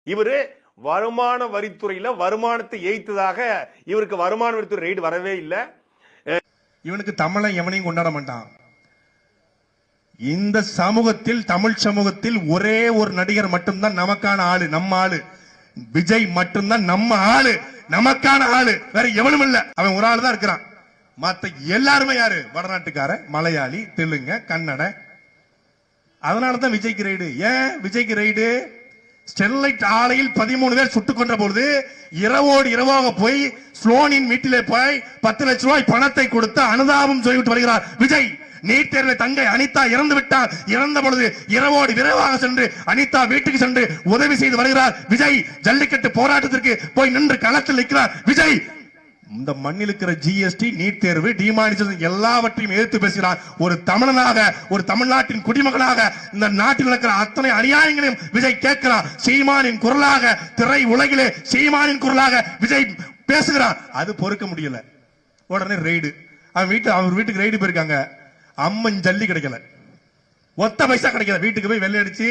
இவரு வருமான வரித்துறையில வருமானத்தை ஏய்த்ததாக இவருக்கு வருமான வரித்துறை ரெய்டு வரவே இல்லை. இவனுக்கு தமிழை எவனையும் கொண்டாட மாட்டான். இந்த சமூகத்தில், தமிழ் சமூகத்தில் ஒரே ஒரு நடிகர் மட்டும்தான் நமக்கான ஆளு, நம்ம ஆளு. விஜய் மட்டும்தான் நம்ம ஆளு, நமக்கான ஆளு. வேற எவனும் இல்ல. அவன் ஒரு ஆளு தான் இருக்கிறான். மத்த எல்லாருமே யாரு? வடநாட்டுக்கார, மலையாளி, தெலுங்க, கன்னட. அதனாலதான் விஜய்க்கு ரைடு. ஏன் விஜய்க்கு ரைடு? ஸ்டெர்லைட் ஆலையில் 13 பேர் சுட்டுக் கொன்ற பொழுது இரவோடு இரவாக போய் ஸ்லோனின் வீட்டிலே போய் 10 லட்சம் ரூபாய் பணத்தை கொடுத்து அனுதாபம் சொல்லிவிட்டு வருகிறார் விஜய். நீட் தேர்வில் தங்கை அனிதா இறந்து விட்டார். இறந்த பொழுது இரவோடு விரைவாக சென்று அனிதா வீட்டுக்கு சென்று உதவி செய்து வருகிறார் விஜய். ஜல்லிக்கட்டு போராட்டத்திற்கு போய் நின்று களத்தில் நிற்கிறார் விஜய். இந்த மண்ணில் இருக்கிற ஜிஎஸ்டி, நீட் தேர்வு, டிமானிசேஷன் எல்லாவற்றையும் எதிர்த்து பேசுகிறார். ஒரு தமிழனாக, ஒரு தமிழ்நாட்டின் குடிமகனாக இந்த நாட்டில் இருக்கிற அத்தனை அநியாயங்களையும் விஜய் கேட்கிறார். சீமானின் குரலாக, திரை உலகிலே சீமானின் குரலாக விஜய் பேசுகிறார். அது பொறுக்க முடியல. உடனே ரெய்டு. அவர் வீட்டுக்கு ரெய்டு போயிருக்காங்க. அம்மன் ஜல்லி கிடைக்கல, ஒத்த பைசா கிடைக்கல. வீட்டுக்கு போய் வெள்ளை அடிச்சு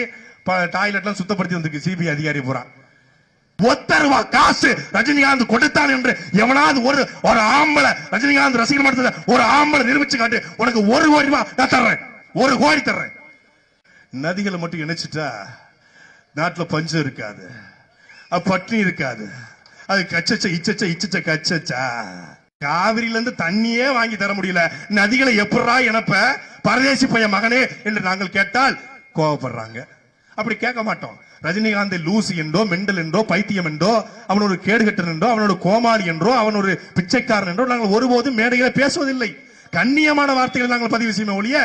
டாய்லெட்லாம் சுத்தப்படுத்தி வந்திருக்கு சிபிஐ அதிகாரி பூரா. ஒத்த ரூபா காசு ரஜினிகாந்த் கொடுத்தான் என்று எவனாவது ஒரு ஆம்பளை, ரஜினிகாந்த் ரசிகர் மன்றத்துல ஒரு ஆம்பளை நிரூபிச்சு காட்டு, உனக்கு 1 கோடி ரூபாய் நான் தர்றேன், 1 கோடி தர்றேன். நதிகளை மட்டும் இணைச்சிட்டா நாட்டுல பஞ்சம் இருக்காது, பட்டினி இருக்காது. அது கச்சச்ச இச்சச்ச இச்சச்ச கச்சச்சா. காவிரியில இருந்து தண்ணியே வாங்கி தர முடியல, நதிகளை எப்படா இணைப்ப பரதேசி பையன் மகனே என்று நாங்கள் கேட்டால் கோவப்படுறாங்க. அப்படி கேட்க மாட்டோம். ரஜினிகாந்தை லூசி என்றோ, மெண்டல் என்றோ, பைத்தியம் என்றோ, அவன் ஒரு கேடுகட்டன் என்றோ, அவனோட கோமாளி என்றோ, அவன் ஒரு பிச்சைக்காரன் என்றோ நாங்கள் ஒருபோதும் மேடையில பேசுவதில்லை. கண்ணியமான வார்த்தைகளை நாங்கள் பதிவு செய்ய ஒழிய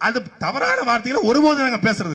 அது தவறான வார்த்தைகளை ஒருபோதும் நாங்கள் பேசுறது